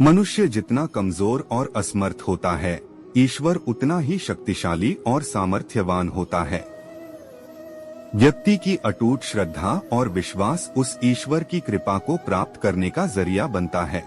मनुष्य जितना कमजोर और असमर्थ होता है, ईश्वर उतना ही शक्तिशाली और सामर्थ्यवान होता है। व्यक्ति की अटूट श्रद्धा और विश्वास उस ईश्वर की कृपा को प्राप्त करने का जरिया बनता है।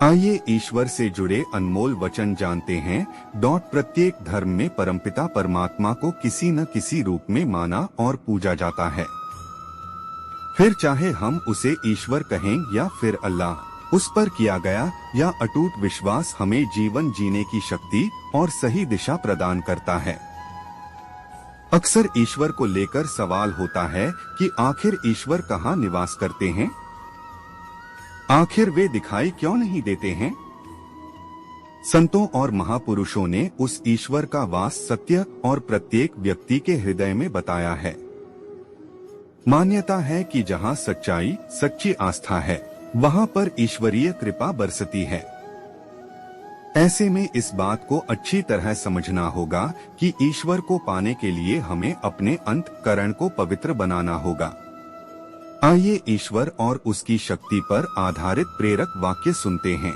आइए ईश्वर से जुड़े अनमोल वचन जानते हैं। प्रत्येक धर्म में परमपिता परमात्मा को किसी न किसी रूप में माना और पूजा जाता है। फिर चाहे हम उसे ईश्वर कहें या फिर अल्लाह, उस पर किया गया या अटूट विश्वास हमें जीवन जीने की शक्ति और सही दिशा प्रदान करता है। अक्सर ईश्वर को लेकर सवाल होता है कि आखिर ईश्वर कहाँ निवास करते हैं? आखिर वे दिखाई क्यों नहीं देते हैं? संतों और महापुरुषों ने उस ईश्वर का वास सत्य और प्रत्येक व्यक्ति के हृदय में बताया है। मान्यता है कि जहाँ सच्चाई, सच्ची आस्था है, वहाँ पर ईश्वरीय कृपा बरसती है। ऐसे में इस बात को अच्छी तरह समझना होगा कि ईश्वर को पाने के लिए हमें अपने अंतःकरण को पवित्र बनाना होगा। आइए ईश्वर और उसकी शक्ति पर आधारित प्रेरक वाक्य सुनते हैं।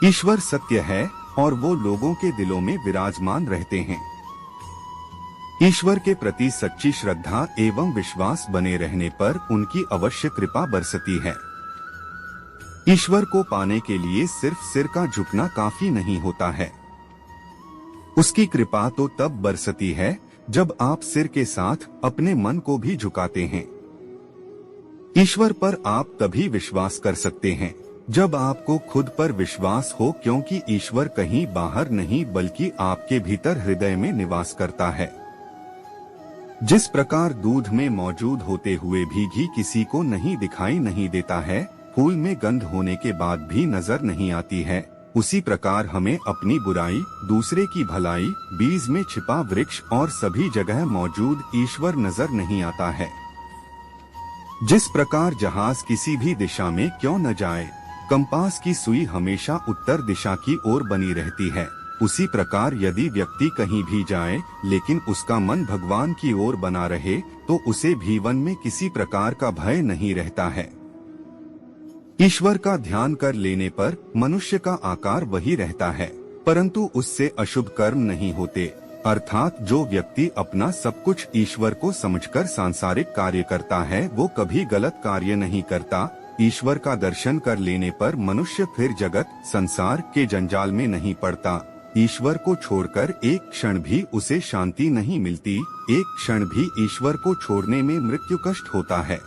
ईश्वर सत्य है और वो लोगों के दिलों में विराजमान रहते हैं। ईश्वर के प्रति सच्ची श्रद्धा एवं विश्वास बने रहने पर उनकी अवश्य कृपा बरसती है। ईश्वर को पाने के लिए सिर्फ सिर का झुकना काफी नहीं होता है। उसकी कृपा तो तब बरसती है जब आप सिर के साथ अपने मन को भी झुकाते हैं। ईश्वर पर आप तभी विश्वास कर सकते हैं जब आपको खुद पर विश्वास हो, क्योंकि ईश्वर कहीं बाहर नहीं बल्कि आपके भीतर हृदय में निवास करता है। जिस प्रकार दूध में मौजूद होते हुए भी घी किसी को नहीं दिखाई नहीं देता है, फूल में गंध होने के बाद भी नजर नहीं आती है, उसी प्रकार हमें अपनी बुराई, दूसरे की भलाई, बीज में छिपा वृक्ष और सभी जगह मौजूद ईश्वर नजर नहीं आता है। जिस प्रकार जहाज किसी भी दिशा में क्यों न जाए, कंपास की सुई हमेशा उत्तर दिशा की ओर बनी रहती है, उसी प्रकार यदि व्यक्ति कहीं भी जाए लेकिन उसका मन भगवान की ओर बना रहे तो उसे जीवन में किसी प्रकार का भय नहीं रहता है। ईश्वर का ध्यान कर लेने पर मनुष्य का आकार वही रहता है, परंतु उससे अशुभ कर्म नहीं होते। अर्थात जो व्यक्ति अपना सब कुछ ईश्वर को समझकर सांसारिक कार्य करता है वो कभी गलत कार्य नहीं करता। ईश्वर का दर्शन कर लेने पर मनुष्य फिर जगत संसार के जंजाल में नहीं पड़ता। ईश्वर को छोड़कर एक क्षण भी उसे शांति नहीं मिलती। एक क्षण भी ईश्वर को छोड़ने में मृत्यु कष्ट होता है।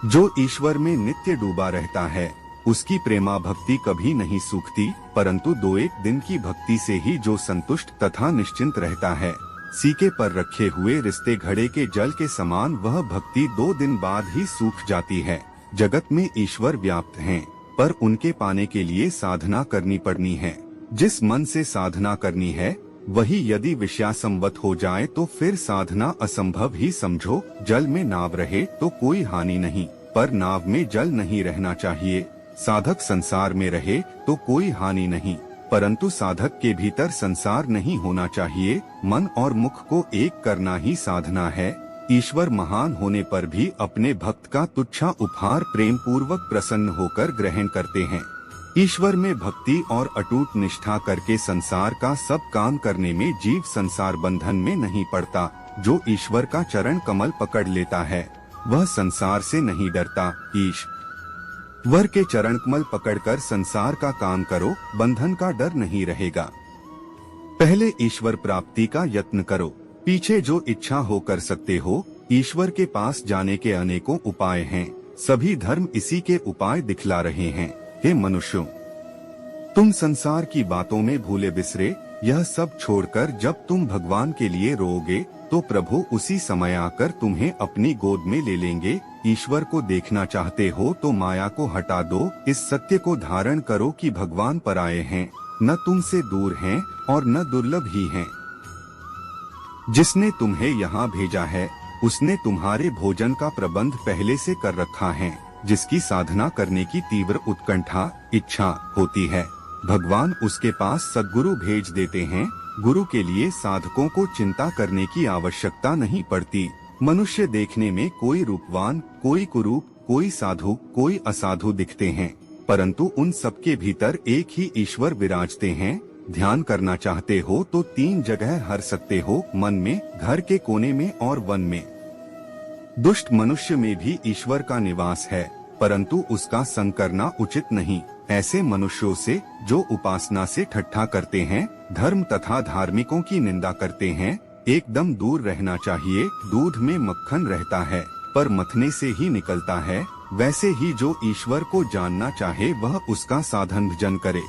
जो ईश्वर में नित्य डूबा रहता है उसकी प्रेमा भक्ति कभी नहीं सूखती, परंतु 2-1 दिन की भक्ति से ही जो संतुष्ट तथा निश्चिंत रहता है, सीके पर रखे हुए रिश्ते घड़े के जल के समान वह भक्ति 2 दिन बाद ही सूख जाती है। जगत में ईश्वर व्याप्त हैं, पर उनके पाने के लिए साधना करनी पड़नी है। जिस मन से साधना करनी है वही यदि विषयासंवत हो जाए तो फिर साधना असंभव ही समझो। जल में नाव रहे तो कोई हानि नहीं, पर नाव में जल नहीं रहना चाहिए। साधक संसार में रहे तो कोई हानि नहीं, परंतु साधक के भीतर संसार नहीं होना चाहिए। मन और मुख को एक करना ही साधना है। ईश्वर महान होने पर भी अपने भक्त का तुच्छा उपहार प्रेम पूर्वक प्रसन्न होकर ग्रहण करते हैं। ईश्वर में भक्ति और अटूट निष्ठा करके संसार का सब काम करने में जीव संसार बंधन में नहीं पड़ता। जो ईश्वर का चरण कमल पकड़ लेता है वह संसार से नहीं डरता। ईश्वर के चरण कमल पकड़कर संसार का काम करो, बंधन का डर नहीं रहेगा। पहले ईश्वर प्राप्ति का यत्न करो, पीछे जो इच्छा हो कर सकते हो। ईश्वर के पास जाने के अनेकों उपाय हैं, सभी धर्म इसी के उपाय दिखला रहे हैं। हे मनुष्यों, तुम संसार की बातों में भूले बिसरे यह सब छोड़कर जब तुम भगवान के लिए रोओगे तो प्रभु उसी समय आकर तुम्हें अपनी गोद में ले लेंगे। ईश्वर को देखना चाहते हो तो माया को हटा दो। इस सत्य को धारण करो कि भगवान पराये हैं, न तुमसे दूर हैं और न दुर्लभ ही हैं। जिसने तुम्हें यहाँ भेजा है उसने तुम्हारे भोजन का प्रबंध पहले से कर रखा है। जिसकी साधना करने की तीव्र उत्कंठा इच्छा होती है, भगवान उसके पास सद्गुरु भेज देते हैं। गुरु के लिए साधकों को चिंता करने की आवश्यकता नहीं पड़ती। मनुष्य देखने में कोई रूपवान, कोई कुरूप, कोई साधु, कोई असाधु दिखते हैं, परंतु उन सबके भीतर एक ही ईश्वर विराजते हैं। ध्यान करना चाहते हो तो 3 जगह हर सकते हो, मन में, घर के कोने में और वन में। दुष्ट मनुष्य में भी ईश्वर का निवास है, परंतु उसका संग करना उचित नहीं। ऐसे मनुष्यों से जो उपासना से ठट्ठा करते हैं, धर्म तथा धार्मिकों की निंदा करते हैं, एकदम दूर रहना चाहिए। दूध में मक्खन रहता है पर मथने से ही निकलता है, वैसे ही जो ईश्वर को जानना चाहे वह उसका साधन भजन करे।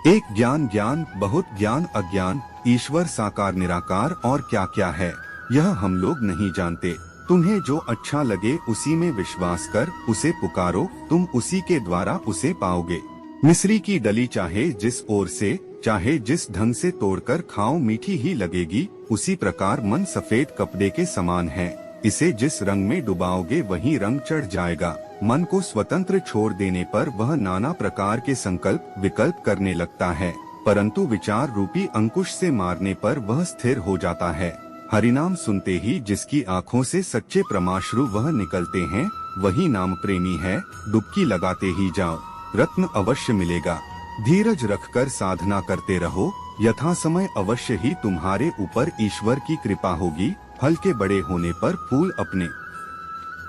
एक ज्ञान, ज्ञान, बहुत ज्ञान, अज्ञान, ईश्वर साकार निराकार और क्या क्या है यह हम लोग नहीं जानते। तुम्हें जो अच्छा लगे उसी में विश्वास कर, उसे पुकारो, तुम उसी के द्वारा उसे पाओगे। मिस्री की डली चाहे जिस ओर से, चाहे जिस ढंग से तोड़कर खाओ, मीठी ही लगेगी। उसी प्रकार मन सफेद कपड़े के समान है, इसे जिस रंग में डुबाओगे वही रंग चढ़ जाएगा। मन को स्वतंत्र छोड़ देने पर वह नाना प्रकार के संकल्प विकल्प करने लगता है, परंतु विचार रूपी अंकुश से मारने पर वह स्थिर हो जाता है। हरिनाम सुनते ही जिसकी आँखों से सच्चे प्रमाश्रु वह निकलते हैं, वही नाम प्रेमी है। डुबकी लगाते ही जाओ, रत्न अवश्य मिलेगा। धीरज रखकर साधना करते रहो, यथा समय अवश्य ही तुम्हारे ऊपर ईश्वर की कृपा होगी। फल के बड़े होने पर फूल अपने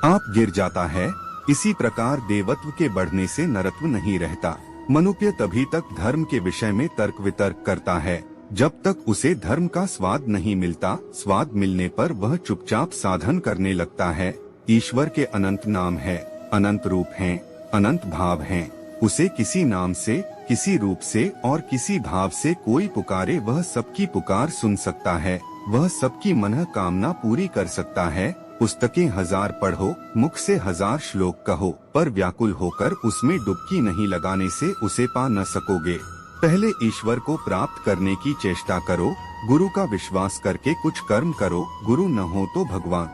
आप गिर जाता है, इसी प्रकार देवत्व के बढ़ने से नरत्व नहीं रहता। मनुष्य तभी तक धर्म के विषय में तर्क वितर्क करता है जब तक उसे धर्म का स्वाद नहीं मिलता। स्वाद मिलने पर वह चुपचाप साधन करने लगता है। ईश्वर के अनंत नाम है, अनंत रूप हैं, अनंत भाव हैं। उसे किसी नाम से, किसी रूप से और किसी भाव से कोई पुकारे वह सबकी पुकार सुन सकता है, वह सबकी मन कामना पूरी कर सकता है। पुस्तकें 1000 पढ़ो, मुख से 1000 श्लोक कहो, पर व्याकुल होकर उसमें डुबकी नहीं लगाने से उसे पा न सकोगे। पहले ईश्वर को प्राप्त करने की चेष्टा करो, गुरु का विश्वास करके कुछ कर्म करो। गुरु न हो तो भगवान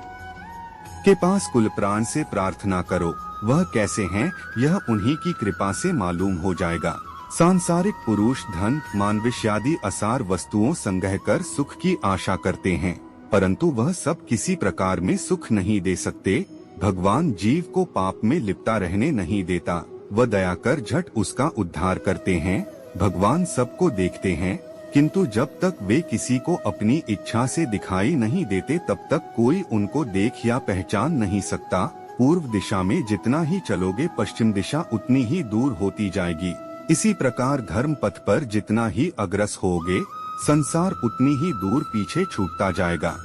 के पास कुल प्राण से प्रार्थना करो, वह कैसे हैं यह उन्हीं की कृपा से मालूम हो जाएगा। सांसारिक पुरुष धन, मान, विषयादि असार वस्तुओं संग्रह कर सुख की आशा करते हैं, परंतु वह सब किसी प्रकार में सुख नहीं दे सकते। भगवान जीव को पाप में लिपटा रहने नहीं देता, वह दया कर झट उसका उद्धार करते हैं। भगवान सबको देखते हैं, किंतु जब तक वे किसी को अपनी इच्छा से दिखाई नहीं देते तब तक कोई उनको देख या पहचान नहीं सकता। पूर्व दिशा में जितना ही चलोगे पश्चिम दिशा उतनी ही दूर होती जाएगी। इसी प्रकार धर्म पथ पर जितना ही अग्रसर होगे, संसार उतनी ही दूर पीछे छूटता जाएगा।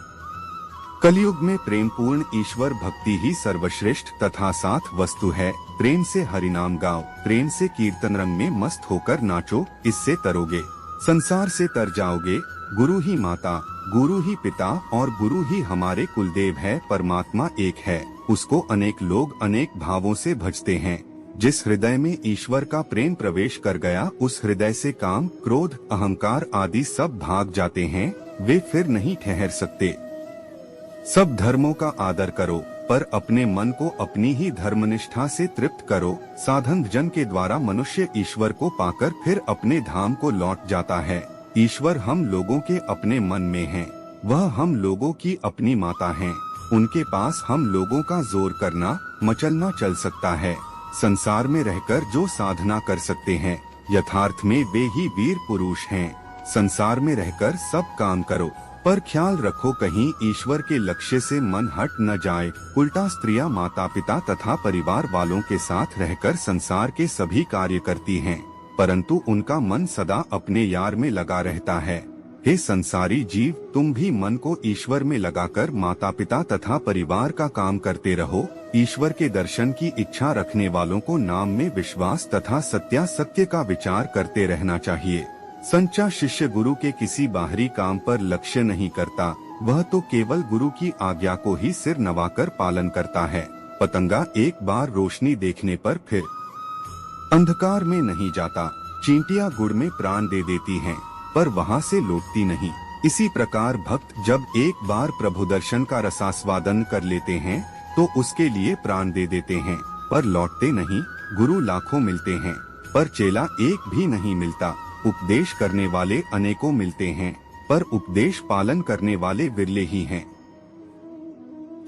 कलयुग में प्रेम पूर्ण ईश्वर भक्ति ही सर्वश्रेष्ठ तथा साथ वस्तु है। प्रेम से हरिनाम गाओ, प्रेम से कीर्तन रंग में मस्त होकर नाचो, इससे तरोगे, संसार से तर जाओगे। गुरु ही माता, गुरु ही पिता और गुरु ही हमारे कुलदेव है। परमात्मा एक है, उसको अनेक लोग अनेक भावों से भजते हैं। जिस हृदय में ईश्वर का प्रेम प्रवेश कर गया, उस हृदय से काम, क्रोध, अहंकार आदि सब भाग जाते हैं, वे फिर नहीं ठहर सकते। सब धर्मों का आदर करो, पर अपने मन को अपनी ही धर्मनिष्ठा से तृप्त करो। साधन भजन के द्वारा मनुष्य ईश्वर को पाकर फिर अपने धाम को लौट जाता है। ईश्वर हम लोगों के अपने मन में है, वह हम लोगों की अपनी माता है। उनके पास हम लोगों का जोर करना, मचलना चल सकता है। संसार में रहकर जो साधना कर सकते हैं, यथार्थ में वे ही वीर पुरुष हैं। संसार में रहकर सब काम करो, पर ख्याल रखो कहीं ईश्वर के लक्ष्य से मन हट न जाए। उल्टा स्त्रियां माता पिता तथा परिवार वालों के साथ रहकर संसार के सभी कार्य करती हैं, परंतु उनका मन सदा अपने यार में लगा रहता है। हे संसारी जीव, तुम भी मन को ईश्वर में लगाकर माता पिता तथा परिवार का काम करते रहो। ईश्वर के दर्शन की इच्छा रखने वालों को नाम में विश्वास तथा सत्यासत्य का विचार करते रहना चाहिए। सच्चा शिष्य गुरु के किसी बाहरी काम पर लक्ष्य नहीं करता, वह तो केवल गुरु की आज्ञा को ही सिर नवाकर पालन करता है। पतंगा एक बार रोशनी देखने पर फिर अंधकार में नहीं जाता। चींटियां गुड़ में प्राण दे देती हैं, पर वहां से लौटती नहीं। इसी प्रकार भक्त जब एक बार प्रभु दर्शन का रसास्वादन कर लेते हैं तो उसके लिए प्राण दे देते हैं, पर लौटते नहीं। गुरु लाखों मिलते हैं, पर चेला एक भी नहीं मिलता। उपदेश करने वाले अनेकों मिलते हैं, पर उपदेश पालन करने वाले विरले ही हैं।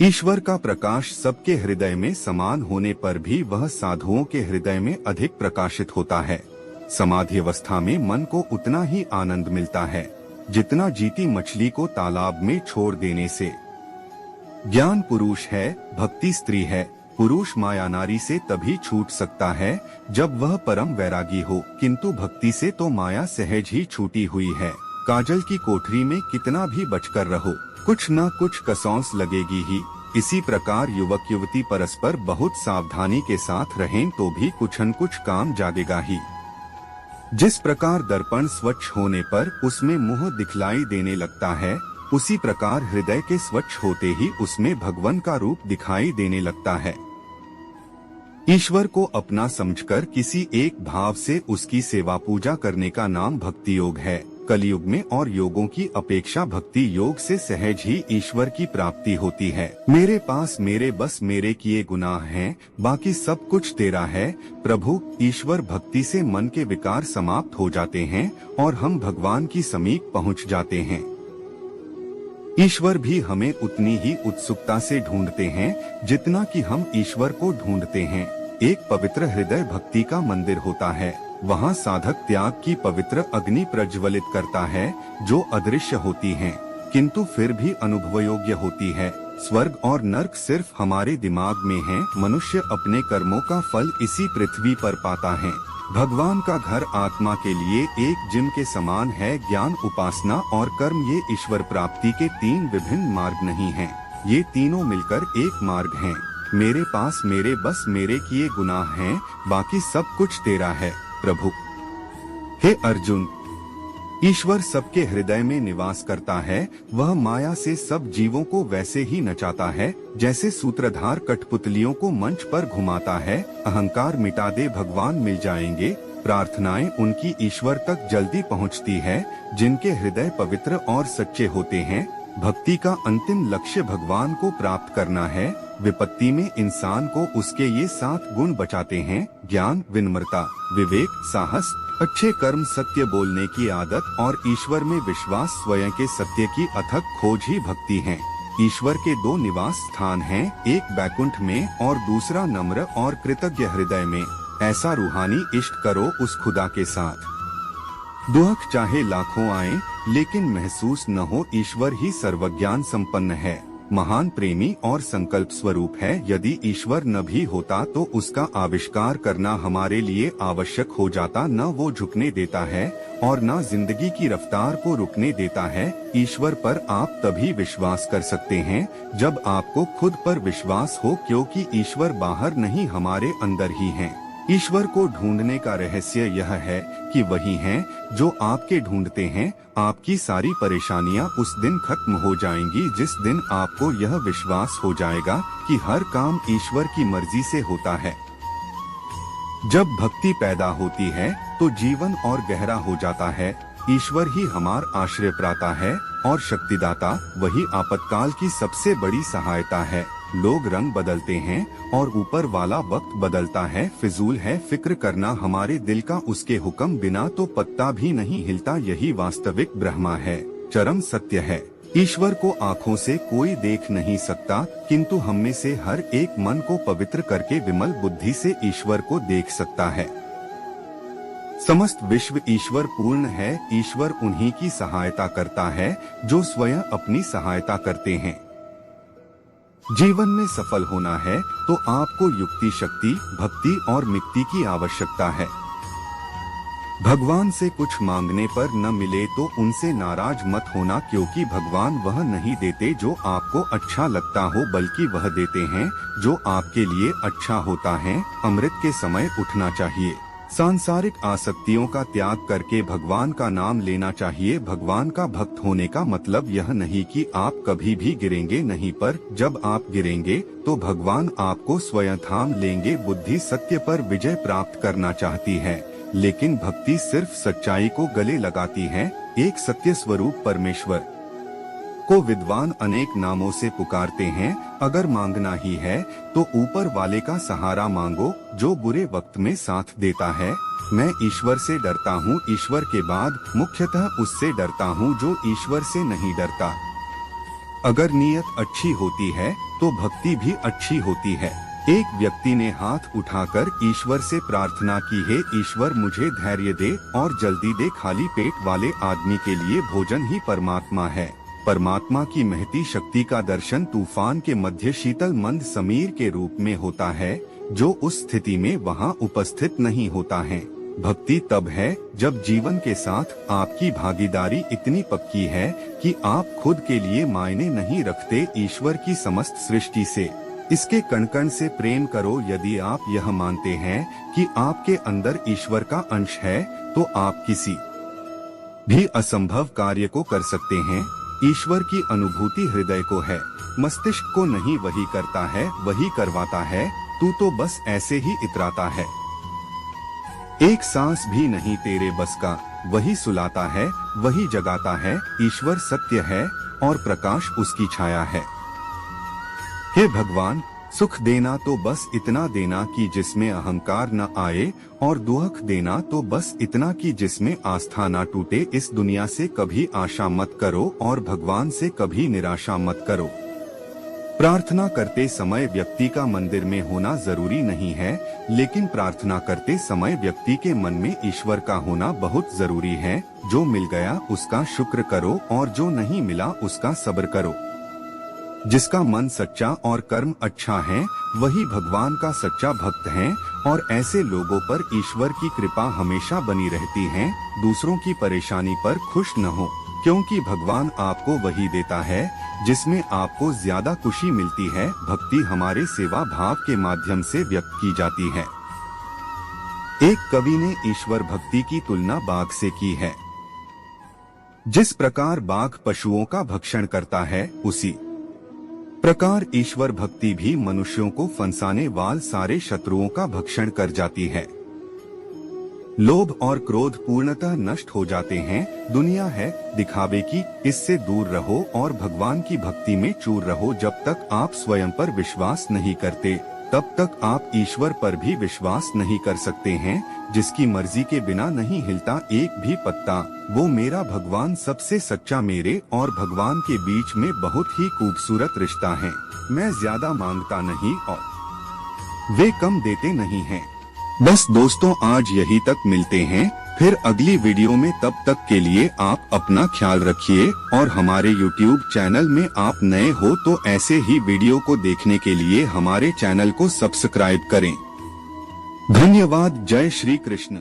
ईश्वर का प्रकाश सबके हृदय में समान होने पर भी वह साधुओं के हृदय में अधिक प्रकाशित होता है। समाधि अवस्था में मन को उतना ही आनंद मिलता है जितना जीती मछली को तालाब में छोड़ देने से। ज्ञान पुरुष है, भक्ति स्त्री है। पुरुष माया नारी से तभी छूट सकता है जब वह परम वैरागी हो, किंतु भक्ति से तो माया सहज ही छूटी हुई है। काजल की कोठरी में कितना भी बचकर रहो, कुछ न कुछ कसौंस लगेगी ही। इसी प्रकार युवक युवती परस्पर बहुत सावधानी के साथ रहें तो भी कुछ न कुछ काम जागेगा ही। जिस प्रकार दर्पण स्वच्छ होने पर उसमें मुंह दिखलाई देने लगता है, उसी प्रकार हृदय के स्वच्छ होते ही उसमें भगवान का रूप दिखाई देने लगता है। ईश्वर को अपना समझकर किसी एक भाव से उसकी सेवा पूजा करने का नाम भक्ति योग है। कलयुग में और योगों की अपेक्षा भक्ति योग से सहज ही ईश्वर की प्राप्ति होती है। मेरे पास मेरे बस मेरे किए गुनाह हैं, बाकी सब कुछ तेरा है प्रभु। ईश्वर भक्ति से मन के विकार समाप्त हो जाते हैं और हम भगवान की समीप पहुंच जाते हैं। ईश्वर भी हमें उतनी ही उत्सुकता से ढूंढते हैं जितना कि हम ईश्वर को ढूंढते हैं। एक पवित्र हृदय भक्ति का मंदिर होता है। वहाँ साधक त्याग की पवित्र अग्नि प्रज्वलित करता है जो अदृश्य होती है किंतु फिर भी अनुभव योग्य होती है। स्वर्ग और नर्क सिर्फ हमारे दिमाग में है। मनुष्य अपने कर्मों का फल इसी पृथ्वी पर पाता है। भगवान का घर आत्मा के लिए एक जिम के समान है। ज्ञान, उपासना और कर्म ये ईश्वर प्राप्ति के तीन विभिन्न मार्ग नहीं हैं। ये तीनों मिलकर एक मार्ग हैं। मेरे पास मेरे बस मेरे किए गुनाह हैं, बाकी सब कुछ तेरा है प्रभु। हे अर्जुन, ईश्वर सबके हृदय में निवास करता है। वह माया से सब जीवों को वैसे ही नचाता है जैसे सूत्रधार कठपुतलियों को मंच पर घुमाता है। अहंकार मिटा दे, भगवान मिल जाएंगे। प्रार्थनाएं उनकी ईश्वर तक जल्दी पहुंचती है जिनके हृदय पवित्र और सच्चे होते हैं। भक्ति का अंतिम लक्ष्य भगवान को प्राप्त करना है। विपत्ति में इंसान को उसके ये 7 गुण बचाते हैं: ज्ञान, विनम्रता, विवेक, साहस, अच्छे कर्म, सत्य बोलने की आदत और ईश्वर में विश्वास। स्वयं के सत्य की अथक खोज ही भक्ति है। ईश्वर के 2 निवास स्थान हैं, एक बैकुंठ में और दूसरा नम्र और कृतज्ञ हृदय में। ऐसा रूहानी इष्ट करो उस खुदा के साथ। दुख चाहे लाखों आए लेकिन महसूस न हो, ईश्वर ही सर्वज्ञान संपन्न है, महान प्रेमी और संकल्प स्वरूप है। यदि ईश्वर न भी होता तो उसका आविष्कार करना हमारे लिए आवश्यक हो जाता। न वो झुकने देता है और न जिंदगी की रफ्तार को रुकने देता है। ईश्वर पर आप तभी विश्वास कर सकते हैं जब आपको खुद पर विश्वास हो, क्योंकि ईश्वर बाहर नहीं हमारे अंदर ही है। ईश्वर को ढूंढने का रहस्य यह है कि वही हैं जो आपके ढूंढते हैं। आपकी सारी परेशानियां उस दिन खत्म हो जाएंगी जिस दिन आपको यह विश्वास हो जाएगा कि हर काम ईश्वर की मर्जी से होता है। जब भक्ति पैदा होती है तो जीवन और गहरा हो जाता है। ईश्वर ही हमार आश्रय प्राता है और शक्तिदाता। वही आपातकाल की सबसे बड़ी सहायता है। लोग रंग बदलते हैं और ऊपर वाला वक्त बदलता है। फिजूल है फिक्र करना हमारे दिल का, उसके हुक्म बिना तो पत्ता भी नहीं हिलता। यही वास्तविक ब्रह्मा है, चरम सत्य है। ईश्वर को आँखों से कोई देख नहीं सकता, किंतु हम में से हर एक मन को पवित्र करके विमल बुद्धि से ईश्वर को देख सकता है। समस्त विश्व ईश्वर पूर्ण है। ईश्वर उन्हीं की सहायता करता है जो स्वयं अपनी सहायता करते हैं। जीवन में सफल होना है तो आपको युक्ति, शक्ति, भक्ति और मुक्ति की आवश्यकता है। भगवान से कुछ मांगने पर न मिले तो उनसे नाराज मत होना, क्योंकि भगवान वह नहीं देते जो आपको अच्छा लगता हो, बल्कि वह देते हैं जो आपके लिए अच्छा होता है। अमृत के समय उठना चाहिए। सांसारिक आसक्तियों का त्याग करके भगवान का नाम लेना चाहिए। भगवान का भक्त होने का मतलब यह नहीं कि आप कभी भी गिरेंगे नहीं, पर जब आप गिरेंगे तो भगवान आपको स्वयं थाम लेंगे। बुद्धि सत्य पर विजय प्राप्त करना चाहती है, लेकिन भक्ति सिर्फ सच्चाई को गले लगाती है। एक सत्य स्वरूप परमेश्वर को विद्वान अनेक नामों से पुकारते हैं। अगर मांगना ही है तो ऊपर वाले का सहारा मांगो जो बुरे वक्त में साथ देता है। मैं ईश्वर से डरता हूँ, ईश्वर के बाद मुख्यतः उससे डरता हूँ जो ईश्वर से नहीं डरता। अगर नीयत अच्छी होती है तो भक्ति भी अच्छी होती है। एक व्यक्ति ने हाथ उठाकर ईश्वर से प्रार्थना की, हे ईश्वर मुझे धैर्य दे और जल्दी दे, खाली पेट वाले आदमी के लिए भोजन ही परमात्मा है। परमात्मा की महती शक्ति का दर्शन तूफान के मध्य शीतल मंद समीर के रूप में होता है, जो उस स्थिति में वहाँ उपस्थित नहीं होता है। भक्ति तब है जब जीवन के साथ आपकी भागीदारी इतनी पक्की है कि आप खुद के लिए मायने नहीं रखते ईश्वर की समस्त सृष्टि से। इसके कण कण से प्रेम करो। यदि आप यह मानते हैं कि आपके अंदर ईश्वर का अंश है तो आप किसी भी असंभव कार्य को कर सकते हैं। ईश्वर की अनुभूति हृदय को है, मस्तिष्क को नहीं। वही करता है, वही करवाता है, तू तो बस ऐसे ही इतराता है। एक सांस भी नहीं तेरे बस का, वही सुलाता है, वही जगाता है। ईश्वर सत्य है और प्रकाश उसकी छाया है। हे भगवान, सुख देना तो बस इतना देना कि जिसमें अहंकार न आए, और दुख देना तो बस इतना कि जिसमें आस्था न टूटे। इस दुनिया से कभी आशा मत करो और भगवान से कभी निराशा मत करो। प्रार्थना करते समय व्यक्ति का मंदिर में होना जरूरी नहीं है, लेकिन प्रार्थना करते समय व्यक्ति के मन में ईश्वर का होना बहुत जरूरी है। जो मिल गया उसका शुक्र करो और जो नहीं मिला उसका सब्र करो। जिसका मन सच्चा और कर्म अच्छा है वही भगवान का सच्चा भक्त है, और ऐसे लोगों पर ईश्वर की कृपा हमेशा बनी रहती है। दूसरों की परेशानी पर खुश न हो, क्योंकि भगवान आपको वही देता है जिसमें आपको ज्यादा खुशी मिलती है। भक्ति हमारे सेवा भाव के माध्यम से व्यक्त की जाती है। एक कवि ने ईश्वर भक्ति की तुलना बाघ से की है। जिस प्रकार बाघ पशुओं का भक्षण करता है, उसी प्रकार ईश्वर भक्ति भी मनुष्यों को फंसाने वाले सारे शत्रुओं का भक्षण कर जाती है। लोभ और क्रोध पूर्णतः नष्ट हो जाते हैं। दुनिया है दिखावे की, इससे दूर रहो और भगवान की भक्ति में चूर रहो। जब तक आप स्वयं पर विश्वास नहीं करते, तब तक आप ईश्वर पर भी विश्वास नहीं कर सकते हैं। जिसकी मर्जी के बिना नहीं हिलता एक भी पत्ता, वो मेरा भगवान सबसे सच्चा। मेरे और भगवान के बीच में बहुत ही खूबसूरत रिश्ता है। मैं ज्यादा मांगता नहीं और वे कम देते नहीं हैं। बस दोस्तों, आज यही तक मिलते हैं फिर अगली वीडियो में। तब तक के लिए आप अपना ख्याल रखिए, और हमारे YouTube चैनल में आप नए हो तो ऐसे ही वीडियो को देखने के लिए हमारे चैनल को सब्सक्राइब करें। धन्यवाद। जय श्री कृष्ण।